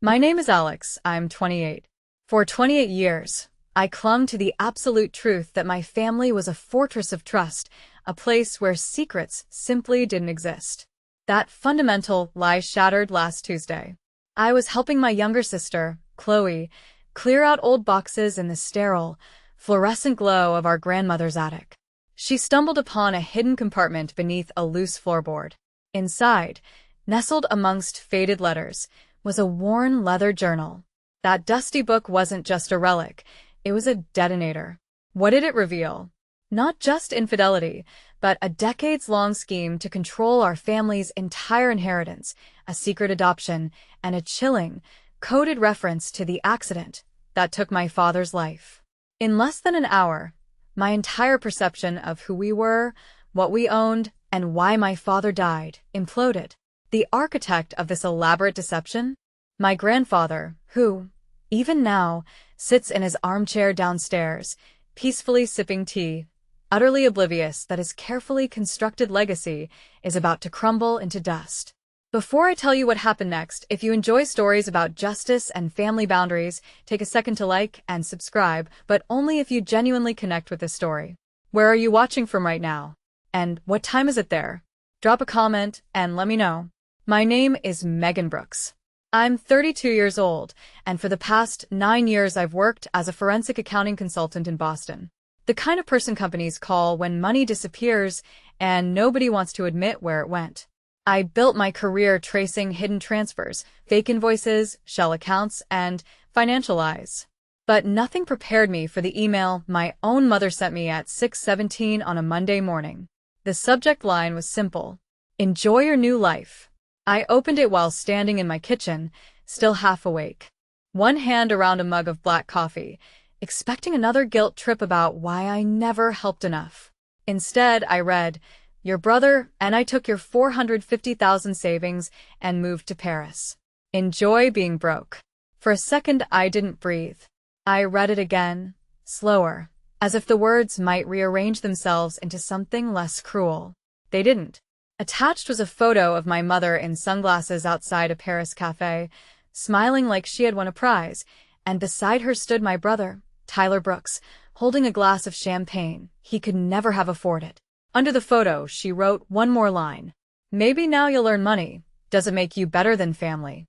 My name is Alex. I'm 28. For 28 years, I clung to the absolute truth that my family was a fortress of trust, a place where secrets simply didn't exist. That fundamental lie shattered last Tuesday. I was helping my younger sister, Chloe, clear out old boxes in the sterile, fluorescent glow of our grandmother's attic. She stumbled upon a hidden compartment beneath a loose floorboard. Inside, nestled amongst faded letters, was a worn leather journal. That dusty book wasn't just a relic, it was a detonator. What did it reveal? Not just infidelity, but a decades-long scheme to control our family's entire inheritance, a secret adoption, and a chilling, coded reference to the accident that took my father's life. In less than an hour, my entire perception of who we were, what we owned, and why my father died imploded. The architect of this elaborate deception? My grandfather, who, even now, sits in his armchair downstairs, peacefully sipping tea, utterly oblivious that his carefully constructed legacy is about to crumble into dust. Before I tell you what happened next, if you enjoy stories about justice and family boundaries, take a second to like and subscribe, but only if you genuinely connect with this story. Where are you watching from right now? And what time is it there? Drop a comment and let me know. My name is Megan Brooks. I'm 32 years old, and for the past 9 years I've worked as a forensic accounting consultant in Boston. The kind of person companies call when money disappears and nobody wants to admit where it went. I built my career tracing hidden transfers, fake invoices, shell accounts, and financial lies. But nothing prepared me for the email my own mother sent me at 6:17 on a Monday morning. The subject line was simple: "Enjoy your new life." I opened it while standing in my kitchen, still half awake, one hand around a mug of black coffee, expecting another guilt trip about why I never helped enough. Instead, I read, "Your brother and I took your $450,000 savings and moved to Paris. Enjoy being broke." For a second, I didn't breathe. I read it again, slower, as if the words might rearrange themselves into something less cruel. They didn't. Attached was a photo of my mother in sunglasses outside a Paris cafe, smiling like she had won a prize, and beside her stood my brother, Tyler Brooks, holding a glass of champagne. He could never have afforded. Under the photo, she wrote one more line: "Maybe now you'll earn money. Does it make you better than family?"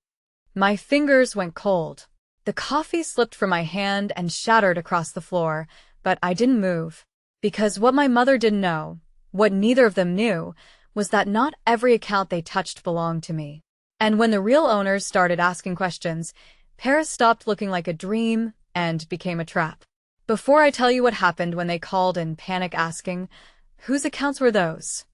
My fingers went cold. The coffee slipped from my hand and shattered across the floor, but I didn't move. Because what my mother didn't know, what neither of them knew, was that not every account they touched belonged to me. And when the real owners started asking questions, Paris stopped looking like a dream and became a trap. Before I tell you what happened when they called in panic asking, whose accounts were those?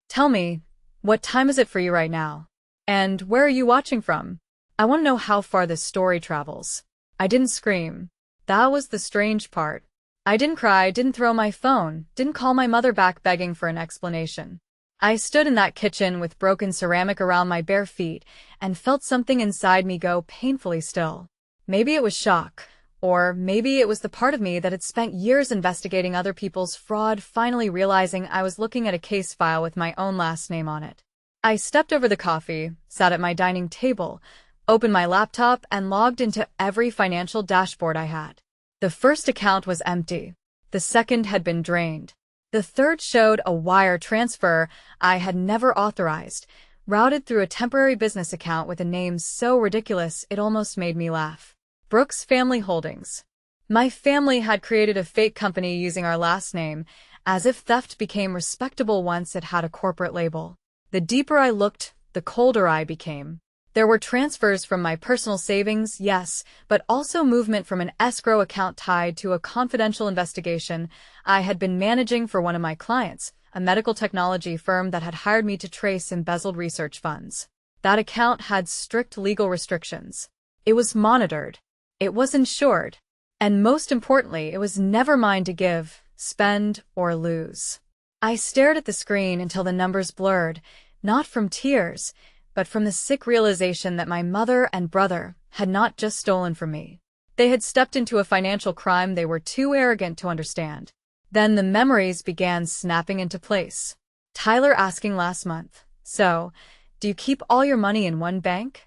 Tell me, what time is it for you right now? And where are you watching from? I want to know how far this story travels. I didn't scream. That was the strange part. I didn't cry, didn't throw my phone, didn't call my mother back begging for an explanation. I stood in that kitchen with broken ceramic around my bare feet and felt something inside me go painfully still. Maybe it was shock, or maybe it was the part of me that had spent years investigating other people's fraud finally realizing I was looking at a case file with my own last name on it. I stepped over the coffee, sat at my dining table, opened my laptop, and logged into every financial dashboard I had. The first account was empty. The second had been drained. The third showed a wire transfer I had never authorized, routed through a temporary business account with a name so ridiculous it almost made me laugh. Brooks Family Holdings. My family had created a fake company using our last name, as if theft became respectable once it had a corporate label. The deeper I looked, the colder I became. There were transfers from my personal savings, yes, but also movement from an escrow account tied to a confidential investigation I had been managing for one of my clients, a medical technology firm that had hired me to trace embezzled research funds. That account had strict legal restrictions. It was monitored. It was insured. And most importantly, it was never mine to give, spend, or lose. I stared at the screen until the numbers blurred, not from tears, but from the sick realization that my mother and brother had not just stolen from me. They had stepped into a financial crime they were too arrogant to understand. Then the memories began snapping into place. Tyler asking last month, "So, do you keep all your money in one bank?"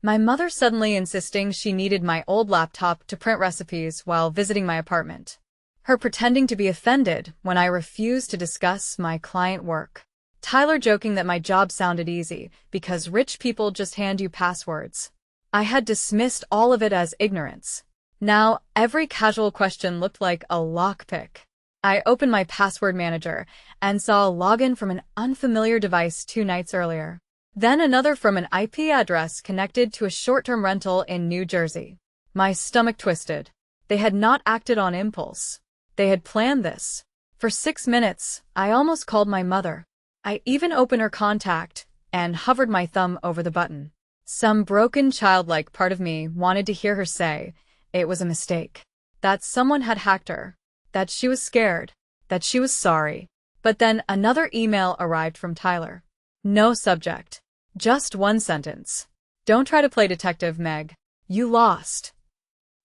My mother suddenly insisting she needed my old laptop to print recipes while visiting my apartment. Her pretending to be offended when I refused to discuss my client work. Tyler joking that my job sounded easy because rich people just hand you passwords. I had dismissed all of it as ignorance. Now, every casual question looked like a lockpick. I opened my password manager and saw a login from an unfamiliar device 2 nights earlier. Then another from an IP address connected to a short-term rental in New Jersey. My stomach twisted. They had not acted on impulse. They had planned this. For 6 minutes, I almost called my mother. I even opened her contact and hovered my thumb over the button. Some broken childlike part of me wanted to hear her say it was a mistake, that someone had hacked her, that she was scared, that she was sorry. But then another email arrived from Tyler. No subject. Just one sentence. Don't try to play detective, Meg. You lost.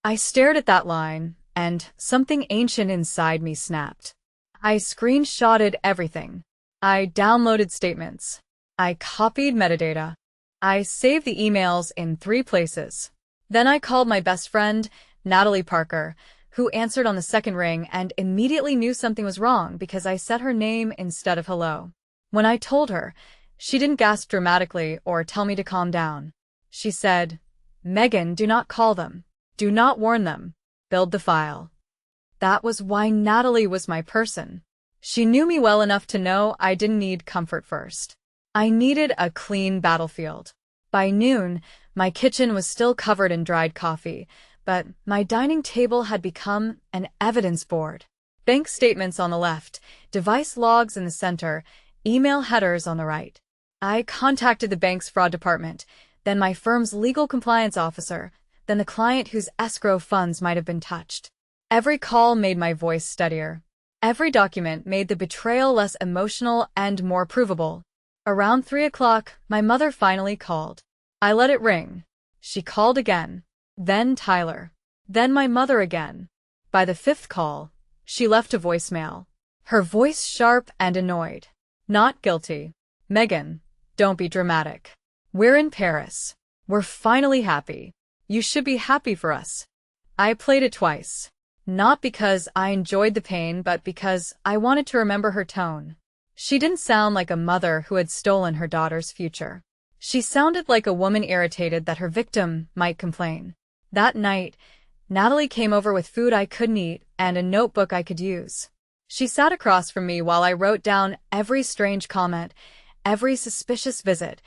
I stared at that line, and something ancient inside me snapped. I screenshotted everything. I downloaded statements. I copied metadata. I saved the emails in 3 places. Then I called my best friend, Natalie Parker, who answered on the second ring and immediately knew something was wrong because I said her name instead of hello. When I told her, she didn't gasp dramatically or tell me to calm down. She said, "Megan, do not call them. Do not warn them. Build the file." That was why Natalie was my person. She knew me well enough to know I didn't need comfort first. I needed a clean battlefield. By noon, my kitchen was still covered in dried coffee, but my dining table had become an evidence board. Bank statements on the left, device logs in the center, email headers on the right. I contacted the bank's fraud department, then my firm's legal compliance officer, then the client whose escrow funds might have been touched. Every call made my voice steadier. Every document made the betrayal less emotional and more provable. Around 3 o'clock, my mother finally called. I let it ring. She called again. Then Tyler. Then my mother again. By the 5th call, she left a voicemail. Her voice sharp and annoyed. Not guilty. Megan, don't be dramatic. We're in Paris. We're finally happy. You should be happy for us. I played it twice. Not because I enjoyed the pain, but because I wanted to remember her tone. She didn't sound like a mother who had stolen her daughter's future. She sounded like a woman irritated that her victim might complain. That night, Natalie came over with food I couldn't eat and a notebook I could use. She sat across from me while I wrote down every strange comment, every suspicious visit,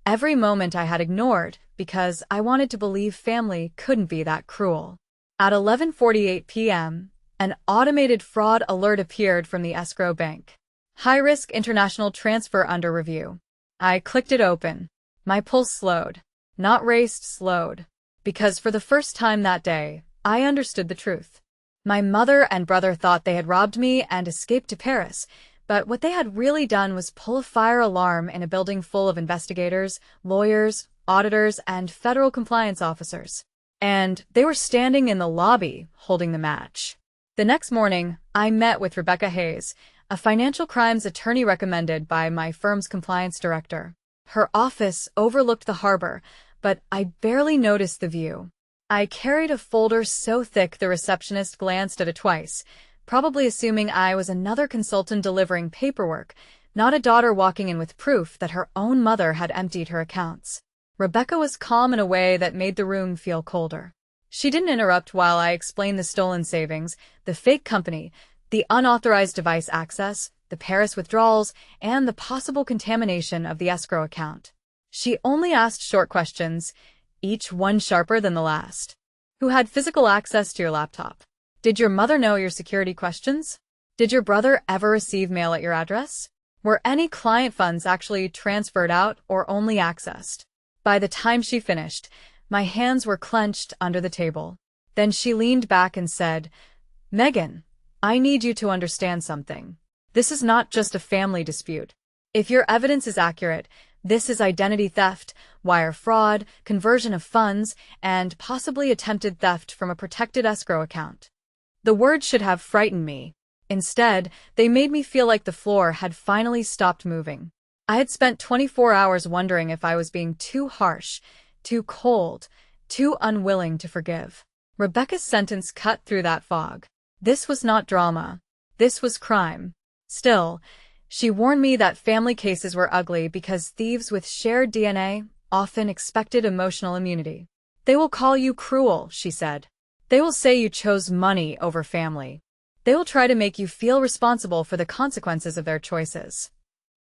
every moment I had ignored because I wanted to believe family couldn't be that cruel. At 11:48 p.m., an automated fraud alert appeared from the escrow bank. High-risk international transfer under review. I clicked it open. My pulse slowed. Not raced, slowed. Because for the first time that day, I understood the truth. My mother and brother thought they had robbed me and escaped to Paris, but what they had really done was pull a fire alarm in a building full of investigators, lawyers, auditors, and federal compliance officers. And they were standing in the lobby holding the match. The next morning, I met with Rebecca Hayes, a financial crimes attorney recommended by my firm's compliance director. Her office overlooked the harbor, but I barely noticed the view. I carried a folder so thick the receptionist glanced at it twice, probably assuming I was another consultant delivering paperwork, not a daughter walking in with proof that her own mother had emptied her accounts. Rebecca was calm in a way that made the room feel colder. She didn't interrupt while I explained the stolen savings, the fake company, the unauthorized device access, the Paris withdrawals, and the possible contamination of the escrow account. She only asked short questions, each one sharper than the last. Who had physical access to your laptop? Did your mother know your security questions? Did your brother ever receive mail at your address? Were any client funds actually transferred out or only accessed? By the time she finished, my hands were clenched under the table. Then she leaned back and said, "Megan, I need you to understand something. This is not just a family dispute. If your evidence is accurate, this is identity theft, wire fraud, conversion of funds, and possibly attempted theft from a protected escrow account." The words should have frightened me. Instead, they made me feel like the floor had finally stopped moving. I had spent 24 hours wondering if I was being too harsh, too cold, too unwilling to forgive. Rebecca's sentence cut through that fog. This was not drama. This was crime. Still, she warned me that family cases were ugly because thieves with shared DNA often expected emotional immunity. They will call you cruel, she said. They will say you chose money over family. They will try to make you feel responsible for the consequences of their choices.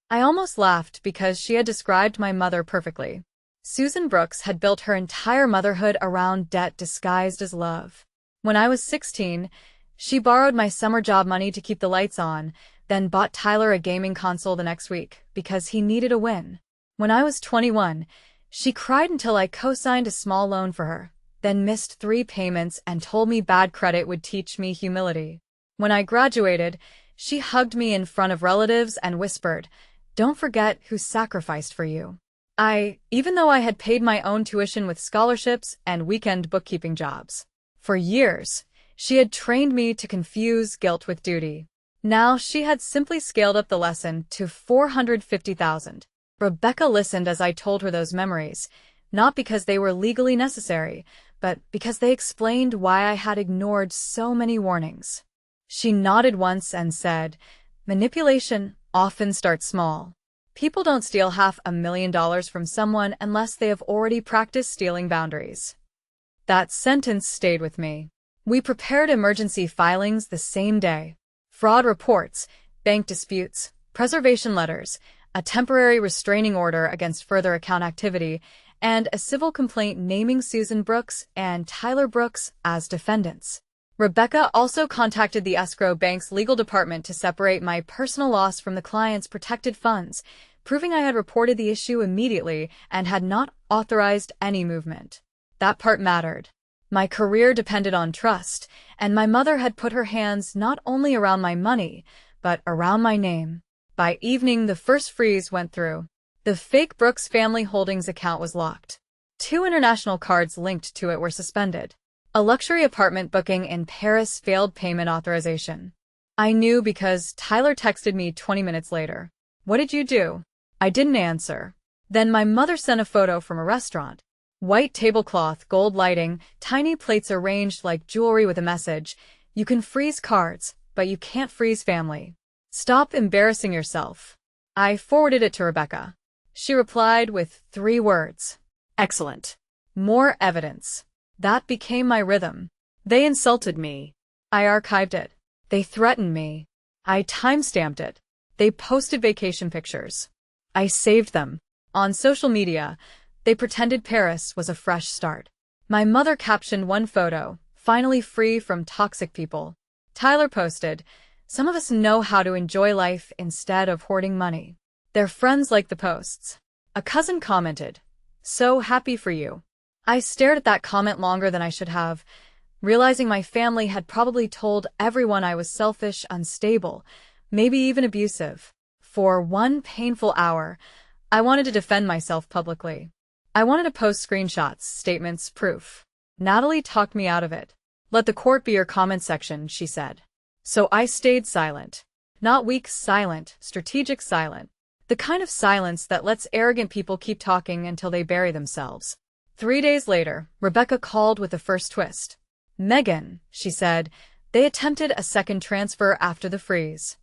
I almost laughed because she had described my mother perfectly. Susan Brooks had built her entire motherhood around debt disguised as love. When I was 16, she borrowed my summer job money to keep the lights on, then bought Tyler a gaming console the next week because he needed a win. When I was 21, she cried until I co-signed a small loan for her, then missed 3 payments and told me bad credit would teach me humility. When I graduated, she hugged me in front of relatives and whispered, "Don't forget who sacrificed for you." Even though I had paid my own tuition with scholarships and weekend bookkeeping jobs. For years, she had trained me to confuse guilt with duty. Now she had simply scaled up the lesson to 450,000. Rebecca listened as I told her those memories, not because they were legally necessary, but because they explained why I had ignored so many warnings. She nodded once and said, "Manipulation often starts small. People don't steal $500,000 from someone unless they have already practiced stealing boundaries." That sentence stayed with me. We prepared emergency filings the same day. Fraud reports, bank disputes, preservation letters, a temporary restraining order against further account activity, and a civil complaint naming Susan Brooks and Tyler Brooks as defendants. Rebecca also contacted the escrow bank's legal department to separate my personal loss from the client's protected funds, proving I had reported the issue immediately and had not authorized any movement. That part mattered. My career depended on trust, and my mother had put her hands not only around my money, but around my name. By evening, the first freeze went through. The fake Brooks Family Holdings account was locked. 2 international cards linked to it were suspended. A luxury apartment booking in Paris failed payment authorization. I knew because Tyler texted me 20 minutes later. "What did you do?" I didn't answer. Then my mother sent a photo from a restaurant. White tablecloth, gold lighting, tiny plates arranged like jewelry with a message. "You can freeze cards, but you can't freeze family. Stop embarrassing yourself." I forwarded it to Rebecca. She replied with 3 words. "Excellent. More evidence." That became my rhythm. They insulted me. I archived it. They threatened me. I timestamped it. They posted vacation pictures. I saved them. On social media, they pretended Paris was a fresh start. My mother captioned one photo, "Finally free from toxic people." Tyler posted, "Some of us know how to enjoy life instead of hoarding money." Their friends liked the posts. A cousin commented, "So happy for you." I stared at that comment longer than I should have, realizing my family had probably told everyone I was selfish, unstable, maybe even abusive. For one painful hour, I wanted to defend myself publicly. I wanted to post screenshots, statements, proof. Natalie talked me out of it. "Let the court be your comment section," she said. So I stayed silent. Not weak silent, strategic silent. The kind of silence that lets arrogant people keep talking until they bury themselves. 3 days later, Rebecca called with the first twist. "Megan," she said, "they attempted a second transfer after the freeze."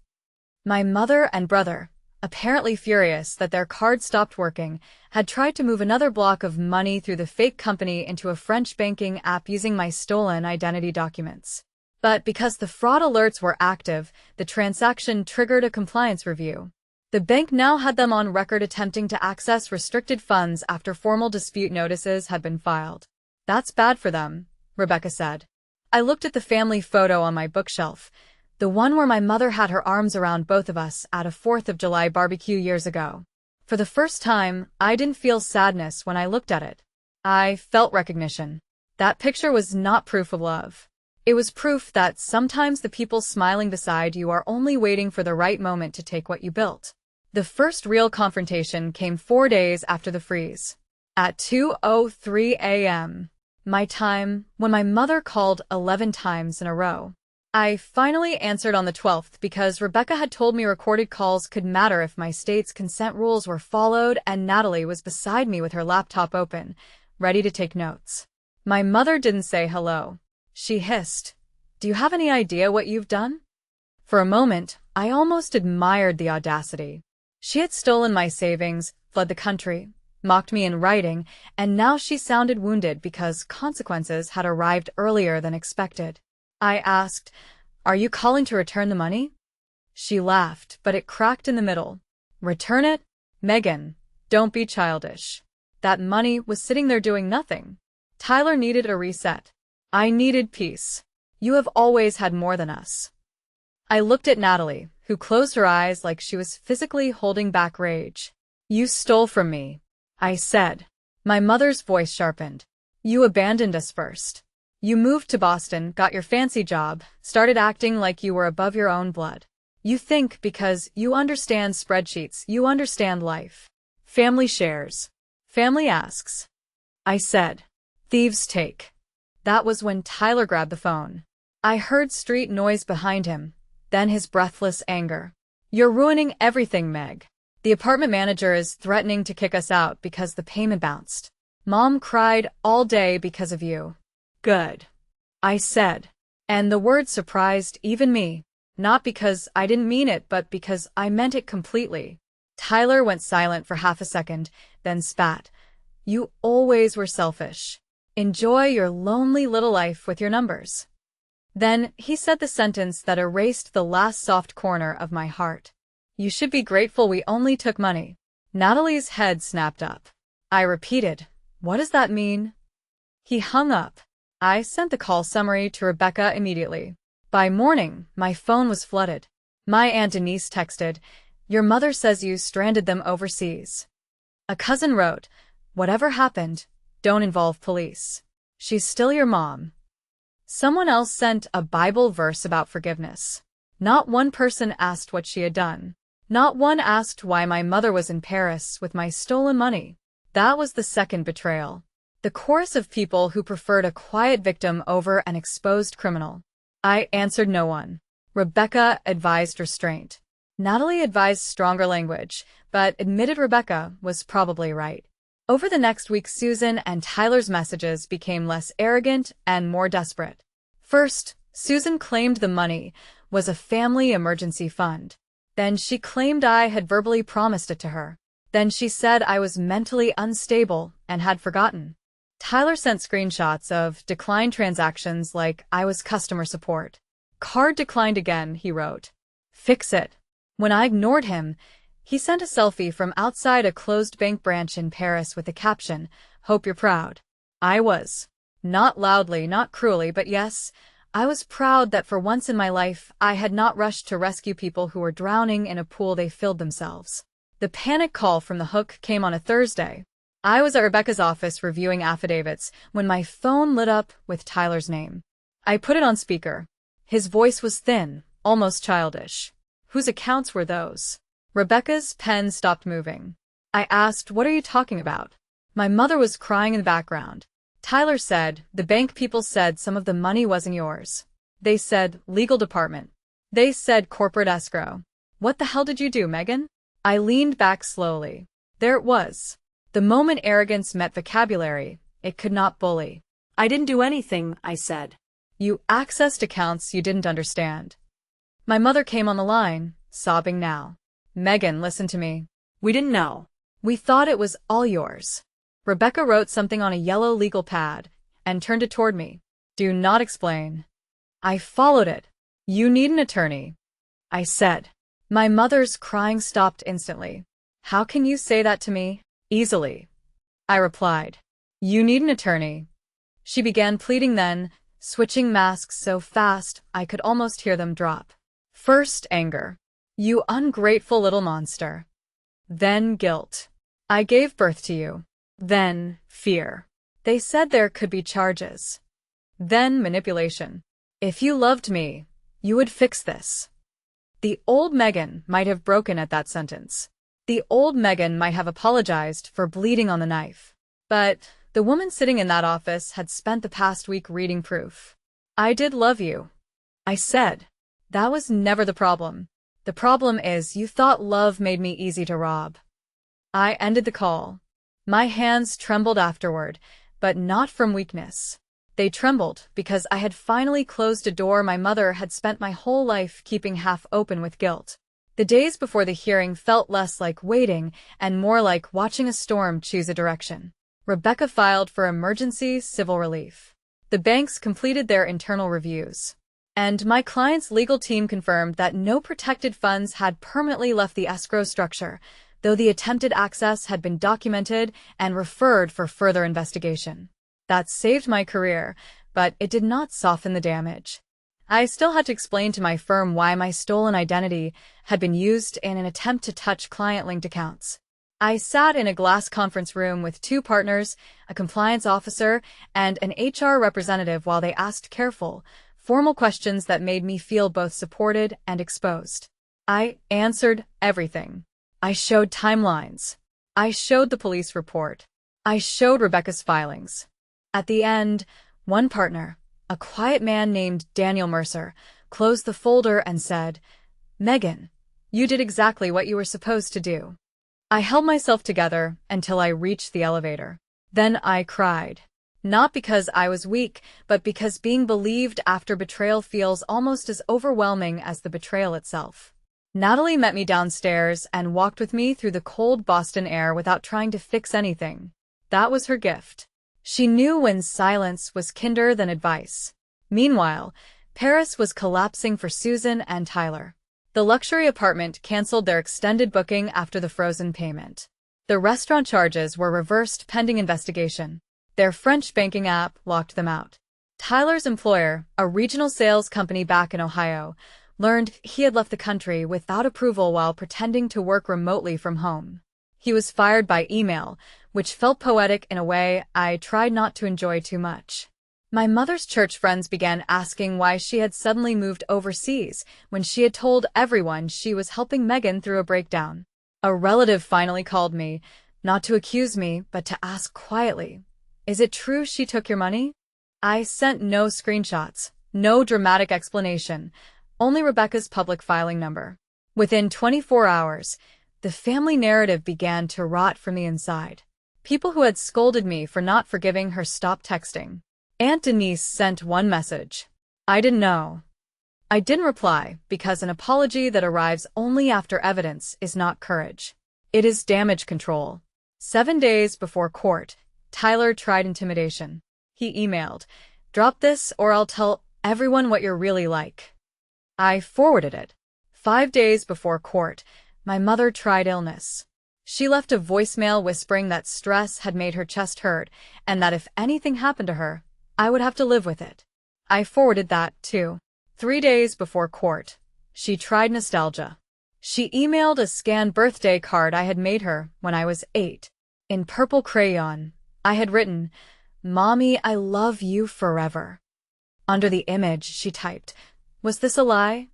My mother and brother, apparently furious that their card stopped working, had tried to move another block of money through the fake company into a French banking app using my stolen identity documents. But because the fraud alerts were active, the transaction triggered a compliance review. The bank now had them on record attempting to access restricted funds after formal dispute notices had been filed. "That's bad for them," Rebecca said. I looked at the family photo on my bookshelf, the one where my mother had her arms around both of us at a 4th of July barbecue years ago. For the first time, I didn't feel sadness when I looked at it. I felt recognition. That picture was not proof of love. It was proof that sometimes the people smiling beside you are only waiting for the right moment to take what you built. The first real confrontation came 4 days after the freeze. At 2:03 a.m. my time, when my mother called 11 times in a row. I finally answered on the 12th because Rebecca had told me recorded calls could matter if my state's consent rules were followed, and Natalie was beside me with her laptop open, ready to take notes. My mother didn't say hello. She hissed, "Do you have any idea what you've done?" For a moment, I almost admired the audacity. She had stolen my savings, fled the country, mocked me in writing, and now she sounded wounded because consequences had arrived earlier than expected. I asked, "Are you calling to return the money?" She laughed, but it cracked in the middle. "Return it? Megan, don't be childish. That money was sitting there doing nothing. Tyler needed a reset. I needed peace. You have always had more than us." I looked at Natalie, who closed her eyes like she was physically holding back rage. "You stole from me," I said. My mother's voice sharpened. "You abandoned us first. You moved to Boston, got your fancy job, started acting like you were above your own blood. You think because you understand spreadsheets, you understand life. Family shares. Family asks." I said. "Thieves take." That was when Tyler grabbed the phone. I heard street noise behind him, then his breathless anger. "You're ruining everything, Meg. The apartment manager is threatening to kick us out because the payment bounced. Mom cried all day because of you." "Good," I said. And the word surprised even me. Not because I didn't mean it, but because I meant it completely. Tyler went silent for half a second, then spat. "You always were selfish. Enjoy your lonely little life with your numbers." Then he said the sentence that erased the last soft corner of my heart. "You should be grateful we only took money." Natalie's head snapped up. I repeated, "What does that mean?" He hung up. I sent the call summary to Rebecca immediately. By morning, my phone was flooded. My Aunt Denise texted, "Your mother says you stranded them overseas." A cousin wrote, "Whatever happened, don't involve police. She's still your mom." Someone else sent a Bible verse about forgiveness. Not one person asked what she had done. Not one asked why my mother was in Paris with my stolen money. That was the second betrayal. The chorus of people who preferred a quiet victim over an exposed criminal. I answered no one. Rebecca advised restraint. Natalie advised stronger language, but admitted Rebecca was probably right. Over the next week, Susan and Tyler's messages became less arrogant and more desperate. First, Susan claimed the money was a family emergency fund. Then she claimed I had verbally promised it to her. Then she said I was mentally unstable and had forgotten. Tyler sent screenshots of declined transactions like I was customer support. "Card declined again," he wrote. "Fix it." When I ignored him, he sent a selfie from outside a closed bank branch in Paris with the caption, "Hope you're proud." I was. Not loudly, not cruelly, but yes, I was proud that for once in my life I had not rushed to rescue people who were drowning in a pool they filled themselves. The panic call from the hook came on a Thursday. I was at Rebecca's office reviewing affidavits when my phone lit up with Tyler's name. I put it on speaker. His voice was thin, almost childish. Whose accounts were those? Rebecca's pen stopped moving. I asked, "What are you talking about?" My mother was crying in the background. Tyler said, "The bank people said some of the money wasn't yours. They said legal department. They said corporate escrow." "What the hell did you do, Megan?" I leaned back slowly. There it was. The moment arrogance met vocabulary, it could not bully. "I didn't do anything," I said. "You accessed accounts you didn't understand." My mother came on the line, sobbing now. "Megan, listen to me. We didn't know. We thought it was all yours." Rebecca wrote something on a yellow legal pad and turned it toward me. "Do not explain." I followed it. "You need an attorney," I said. My mother's crying stopped instantly. "How can you say that to me?" "Easily," I replied. "You need an attorney." She began pleading then, switching masks so fast I could almost hear them drop. First anger. "You ungrateful little monster." Then guilt. "I gave birth to you." Then fear. "They said there could be charges." Then manipulation. "If you loved me, you would fix this." The old Megan might have broken at that sentence. The old Megan might have apologized for bleeding on the knife. But the woman sitting in that office had spent the past week reading proof. "I did love you," I said. "That was never the problem. The problem is you thought love made me easy to rob." I ended the call. My hands trembled afterward, but not from weakness. They trembled because I had finally closed a door my mother had spent my whole life keeping half open with guilt. The days before the hearing felt less like waiting and more like watching a storm choose a direction. Rebecca filed for emergency civil relief. The banks completed their internal reviews. And my client's legal team confirmed that no protected funds had permanently left the escrow structure, though the attempted access had been documented and referred for further investigation. That saved my career, but it did not soften the damage. I still had to explain to my firm why my stolen identity had been used in an attempt to touch client-linked accounts. I sat in a glass conference room with 2 partners, a compliance officer, and an HR representative while they asked careful, formal questions that made me feel both supported and exposed. I answered everything. I showed timelines. I showed the police report. I showed Rebecca's filings. At the end, one partner, a quiet man named Daniel Mercer, closed the folder and said, "Megan, you did exactly what you were supposed to do." I held myself together until I reached the elevator. Then I cried. Not because I was weak, but because being believed after betrayal feels almost as overwhelming as the betrayal itself. Natalie met me downstairs and walked with me through the cold Boston air without trying to fix anything. That was her gift. She knew when silence was kinder than advice. Meanwhile, Paris was collapsing for Susan and Tyler. The luxury apartment canceled their extended booking after the frozen payment. The restaurant charges were reversed pending investigation. Their French banking app locked them out. Tyler's employer, a regional sales company back in Ohio, learned he had left the country without approval while pretending to work remotely from home. He was fired by email, which felt poetic in a way I tried not to enjoy too much. My mother's church friends began asking why she had suddenly moved overseas when she had told everyone she was helping Megan through a breakdown. A relative finally called me, not to accuse me, but to ask quietly, "Is it true she took your money?" I sent no screenshots, no dramatic explanation, only Rebecca's public filing number. Within 24 hours, the family narrative began to rot from the inside. People who had scolded me for not forgiving her stopped texting. Aunt Denise sent one message. I didn't know. I didn't reply because an apology that arrives only after evidence is not courage. It is damage control. 7 days before court, Tyler tried intimidation. He emailed, "Drop this or I'll tell everyone what you're really like." I forwarded it. 5 days before court, my mother tried illness. She left a voicemail whispering that stress had made her chest hurt and that if anything happened to her, I would have to live with it. I forwarded that, too. 3 days before court, she tried nostalgia. She emailed a scanned birthday card I had made her when I was 8. In purple crayon, I had written, "Mommy, I love you forever." Under the image, she typed, "Was this a lie?"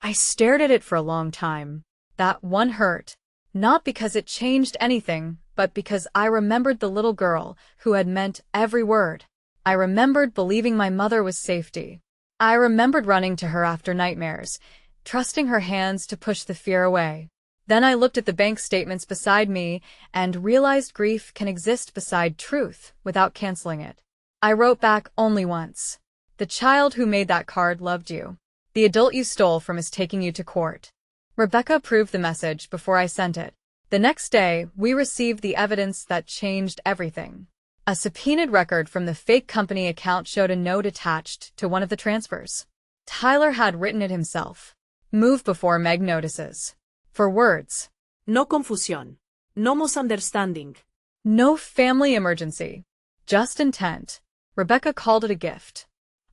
I stared at it for a long time. That one hurt. Not because it changed anything, but because I remembered the little girl who had meant every word. I remembered believing my mother was safety. I remembered running to her after nightmares, trusting her hands to push the fear away. Then I looked at the bank statements beside me and realized grief can exist beside truth without canceling it. I wrote back only once. "The child who made that card loved you. The adult you stole from is taking you to court." Rebecca approved the message before I sent it. The next day, we received the evidence that changed everything. A subpoenaed record from the fake company account showed a note attached to one of the transfers. Tyler had written it himself. "Move before Meg notices." 4 words. No confusión. No misunderstanding. No family emergency. Just intent. Rebecca called it a gift.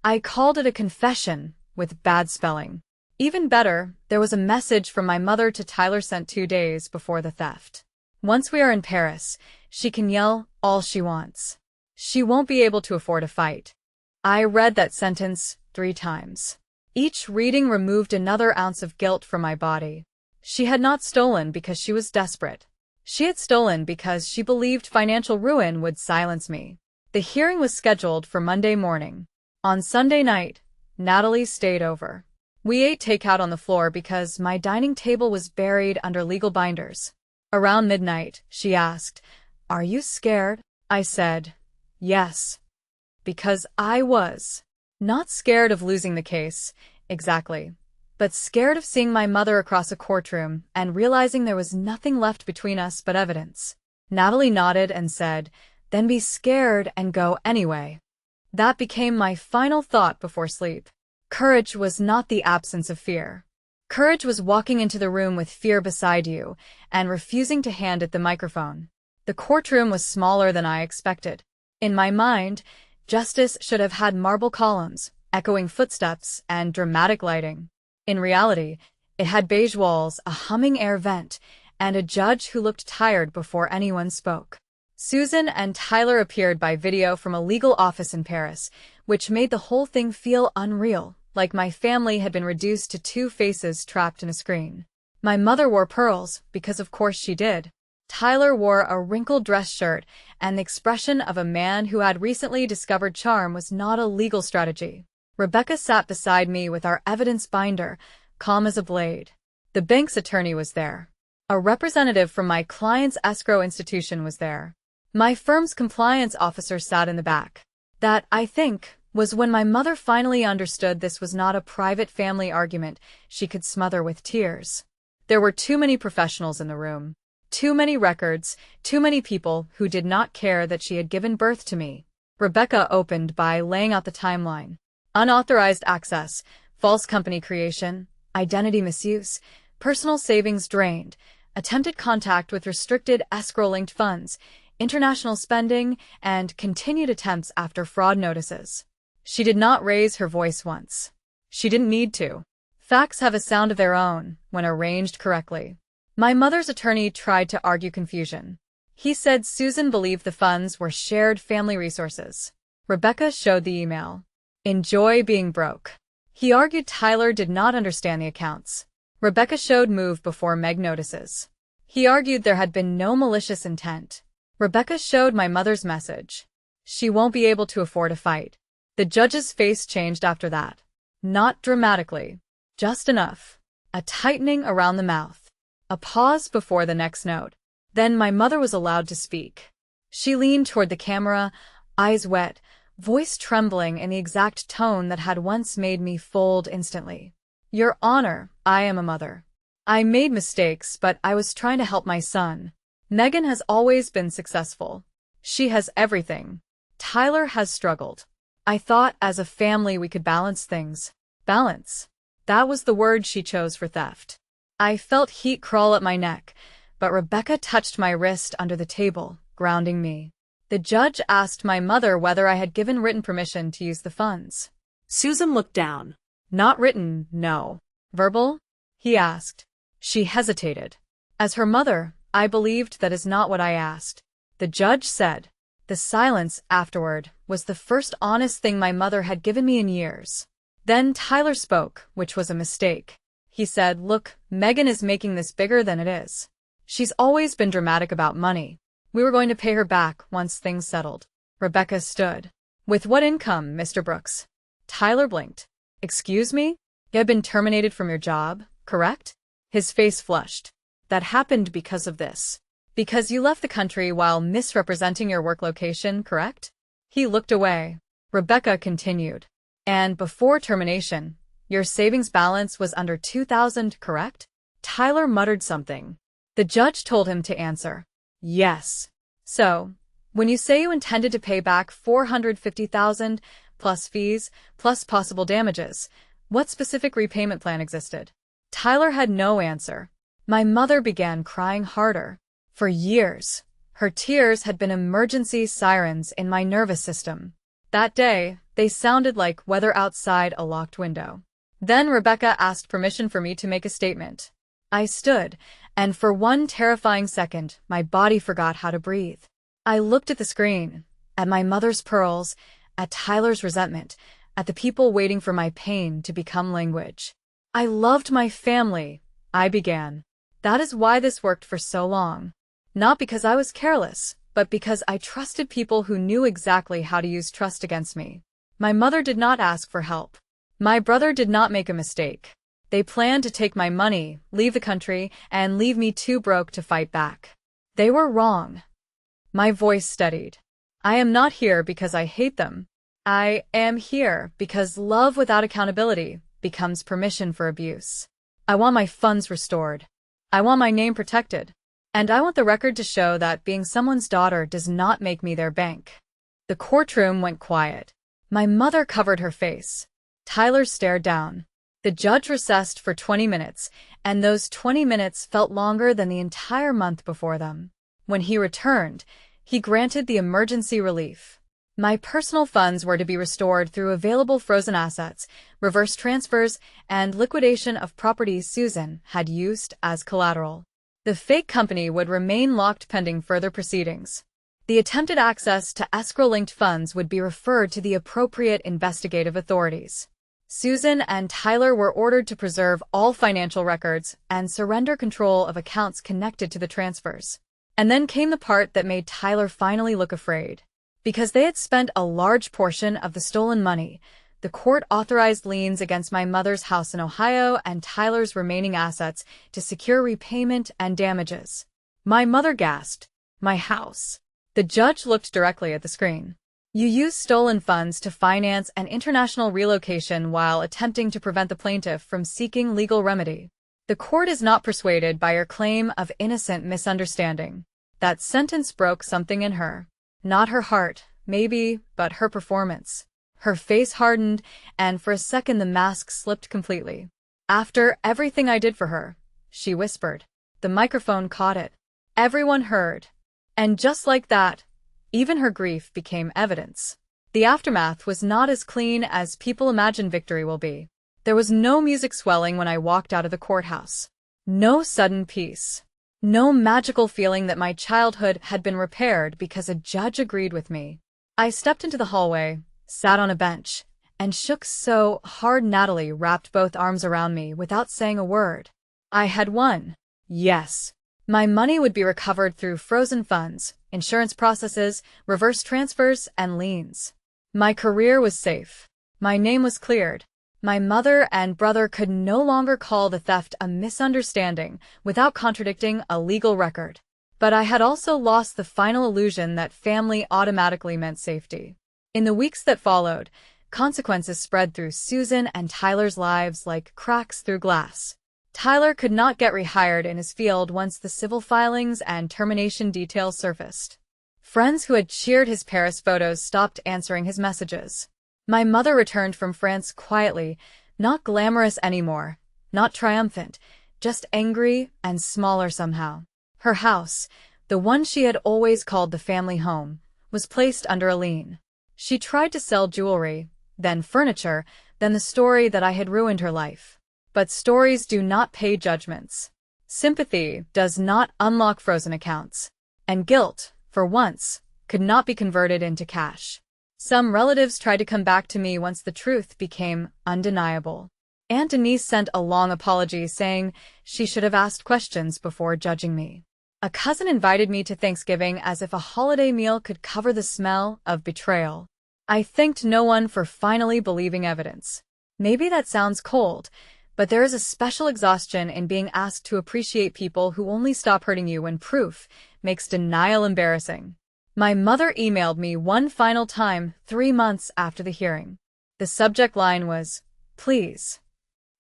I called it a confession, with bad spelling. Even better, there was a message from my mother to Tyler sent 2 days before the theft. "Once we are in Paris, she can yell all she wants. She won't be able to afford a fight." I read that sentence 3 times. Each reading removed another ounce of guilt from my body. She had not stolen because she was desperate. She had stolen because she believed financial ruin would silence me. The hearing was scheduled for Monday morning. On Sunday night, Natalie stayed over. We ate takeout on the floor because my dining table was buried under legal binders. Around midnight, she asked, "Are you scared?" I said, Yes, because I was not scared of losing the case, exactly, but scared of seeing my mother across a courtroom and realizing there was nothing left between us but evidence. Natalie nodded and said, "Then be scared and go anyway." That became my final thought before sleep. Courage was not the absence of fear. Courage was walking into the room with fear beside you and refusing to hand it the microphone. The courtroom was smaller than I expected. In my mind, justice should have had marble columns, echoing footsteps, and dramatic lighting. In reality, it had beige walls, a humming air vent, and a judge who looked tired before anyone spoke. Susan and Tyler appeared by video from a legal office in Paris, which made the whole thing feel unreal, like my family had been reduced to two faces trapped in a screen. My mother wore pearls, because of course she did. Tyler wore a wrinkled dress shirt, and the expression of a man who had recently discovered charm was not a legal strategy. Rebecca sat beside me with our evidence binder, calm as a blade. The bank's attorney was there. A representative from my client's escrow institution was there. My firm's compliance officer sat in the back. That, I think, was when my mother finally understood this was not a private family argument she could smother with tears. There were too many professionals in the room. Too many records, too many people who did not care that she had given birth to me. Rebecca opened by laying out the timeline. Unauthorized access, false company creation, identity misuse, personal savings drained, attempted contact with restricted escrow-linked funds, international spending, and continued attempts after fraud notices. She did not raise her voice once. She didn't need to. Facts have a sound of their own when arranged correctly. My mother's attorney tried to argue confusion. He said Susan believed the funds were shared family resources. Rebecca showed the email. Enjoy being broke. He argued Tyler did not understand the accounts. Rebecca showed move before Meg notices. He argued there had been no malicious intent. Rebecca showed my mother's message. She won't be able to afford a fight. The judge's face changed after that. Not dramatically. Just enough. A tightening around the mouth. A pause before the next note. Then my mother was allowed to speak. She leaned toward the camera, eyes wet, voice trembling in the exact tone that had once made me fold instantly. Your Honor, I am a mother. I made mistakes, but I was trying to help my son. Megan has always been successful. She has everything. Tyler has struggled. I thought as a family we could balance things. Balance. That was the word she chose for theft. I felt heat crawl up my neck, but Rebecca touched my wrist under the table, grounding me. The judge asked my mother whether I had given written permission to use the funds. Susan looked down. Not written, no. Verbal? He asked. She hesitated. As her mother, I believed that is not what I asked. The judge said. The silence afterward was the first honest thing my mother had given me in years. Then Tyler spoke, which was a mistake. He said, "Look, Megan is making this bigger than it is. She's always been dramatic about money. We were going to pay her back once things settled." Rebecca stood. "With what income, Mr. Brooks?" Tyler blinked. "Excuse me? You have been terminated from your job, correct?" His face flushed. "That happened because of this. Because you left the country while misrepresenting your work location, correct?" He looked away. Rebecca continued. "And before termination, your savings balance was under $2,000, correct?" Tyler muttered something. The judge told him to answer. "Yes." "So, when you say you intended to pay back $450,000, plus fees, plus possible damages, what specific repayment plan existed?" Tyler had no answer. My mother began crying harder. For years, her tears had been emergency sirens in my nervous system. That day, they sounded like weather outside a locked window. Then Rebecca asked permission for me to make a statement. I stood, and for one terrifying second, my body forgot how to breathe. I looked at the screen, at my mother's pearls, at Tyler's resentment, at the people waiting for my pain to become language. "I loved my family," I began. "That is why this worked for so long. Not because I was careless, but because I trusted people who knew exactly how to use trust against me. My mother did not ask for help. My brother did not make a mistake. They planned to take my money, leave the country, and leave me too broke to fight back. They were wrong." My voice steadied. I am not here because I hate them. I am here because love without accountability becomes permission for abuse. I want my funds restored. I want my name protected. And I want the record to show that being someone's daughter does not make me their bank. The courtroom went quiet. My mother covered her face. Tyler stared down. The judge recessed for 20 minutes, and those 20 minutes felt longer than the entire month before them. When he returned, he granted the emergency relief. My personal funds were to be restored through available frozen assets, reverse transfers, and liquidation of properties Susan had used as collateral. The fake company would remain locked pending further proceedings. The attempted access to escrow-linked funds would be referred to the appropriate investigative authorities. Susan and Tyler were ordered to preserve all financial records and surrender control of accounts connected to the transfers. And then came the part that made Tyler finally look afraid. Because they had spent a large portion of the stolen money, the court authorized liens against my mother's house in Ohio and Tyler's remaining assets to secure repayment and damages. My mother gasped, "My house." The judge looked directly at the screen. "You used stolen funds to finance an international relocation while attempting to prevent the plaintiff from seeking legal remedy. The court is not persuaded by your claim of innocent misunderstanding." That sentence broke something in her. Not her heart, maybe, but her performance. Her face hardened, and for a second the mask slipped completely. "After everything I did for her," she whispered. The microphone caught it. Everyone heard. And just like that, even her grief became evidence. The aftermath was not as clean as people imagine victory will be. There was no music swelling when I walked out of the courthouse. No sudden peace. No magical feeling that my childhood had been repaired because a judge agreed with me. I stepped into the hallway, sat on a bench, and shook so hard Natalie wrapped both arms around me without saying a word. I had won. Yes. My money would be recovered through frozen funds, insurance processes, reverse transfers, and liens. My career was safe. My name was cleared. My mother and brother could no longer call the theft a misunderstanding without contradicting a legal record. But I had also lost the final illusion that family automatically meant safety. In the weeks that followed, consequences spread through Susan and Tyler's lives like cracks through glass. Tyler could not get rehired in his field once the civil filings and termination details surfaced. Friends who had cheered his Paris photos stopped answering his messages. My mother returned from France quietly, not glamorous anymore, not triumphant, just angry and smaller somehow. Her house, the one she had always called the family home, was placed under a lien. She tried to sell jewelry, then furniture, then the story that I had ruined her life. But stories do not pay judgments. Sympathy does not unlock frozen accounts. And guilt, for once, could not be converted into cash. Some relatives tried to come back to me once the truth became undeniable. Aunt Denise sent a long apology saying she should have asked questions before judging me. A cousin invited me to Thanksgiving as if a holiday meal could cover the smell of betrayal. I thanked no one for finally believing evidence. Maybe that sounds cold, but there is a special exhaustion in being asked to appreciate people who only stop hurting you when proof makes denial embarrassing. My mother emailed me one final time 3 months after the hearing. The subject line was, "Please."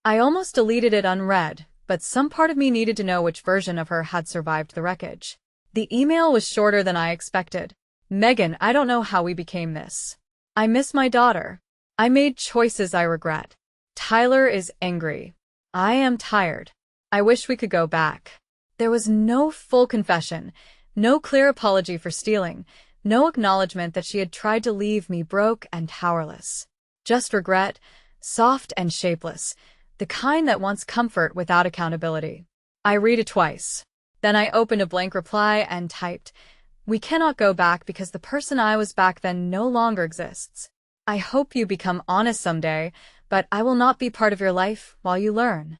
I almost deleted it unread, but some part of me needed to know which version of her had survived the wreckage. The email was shorter than I expected. "Megan, I don't know how we became this. I miss my daughter. I made choices I regret. Tyler is angry. I am tired. I wish we could go back." There was no full confession, no clear apology for stealing, no acknowledgement that she had tried to leave me broke and powerless. Just regret, soft and shapeless, the kind that wants comfort without accountability. I read it twice. Then I opened a blank reply and typed, "We cannot go back because the person I was back then no longer exists. I hope you become honest someday, but I will not be part of your life while you learn."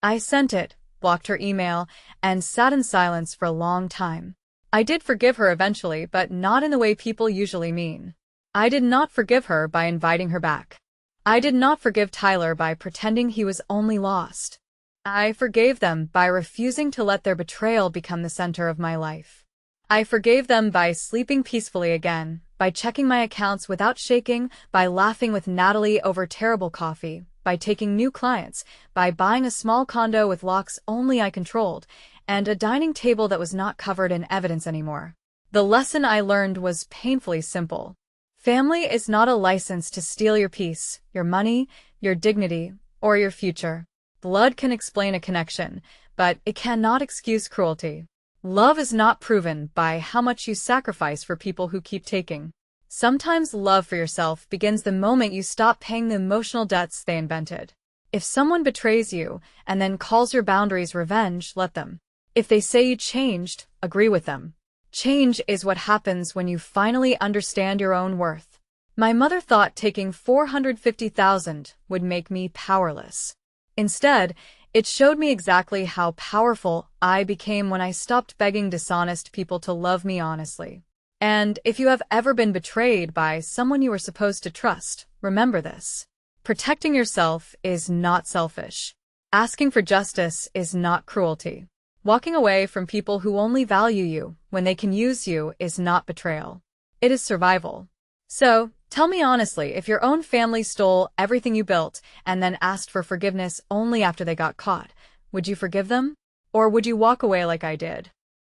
I sent it, blocked her email, and sat in silence for a long time. I did forgive her eventually, but not in the way people usually mean. I did not forgive her by inviting her back. I did not forgive Tyler by pretending he was only lost. I forgave them by refusing to let their betrayal become the center of my life. I forgave them by sleeping peacefully again, by checking my accounts without shaking, by laughing with Natalie over terrible coffee, by taking new clients, by buying a small condo with locks only I controlled, and a dining table that was not covered in evidence anymore. The lesson I learned was painfully simple. Family is not a license to steal your peace, your money, your dignity, or your future. Blood can explain a connection, but it cannot excuse cruelty. Love is not proven by how much you sacrifice for people who keep taking. Sometimes love for yourself begins the moment you stop paying the emotional debts they invented. If someone betrays you and then calls your boundaries revenge, let them. If they say you changed, agree with them. Change is what happens when you finally understand your own worth. My mother thought taking $450,000 would make me powerless. Instead, it showed me exactly how powerful I became when I stopped begging dishonest people to love me honestly. And if you have ever been betrayed by someone you were supposed to trust, remember this. Protecting yourself is not selfish. Asking for justice is not cruelty. Walking away from people who only value you when they can use you is not betrayal. It is survival. So, tell me honestly, if your own family stole everything you built and then asked for forgiveness only after they got caught, would you forgive them? Or would you walk away like I did?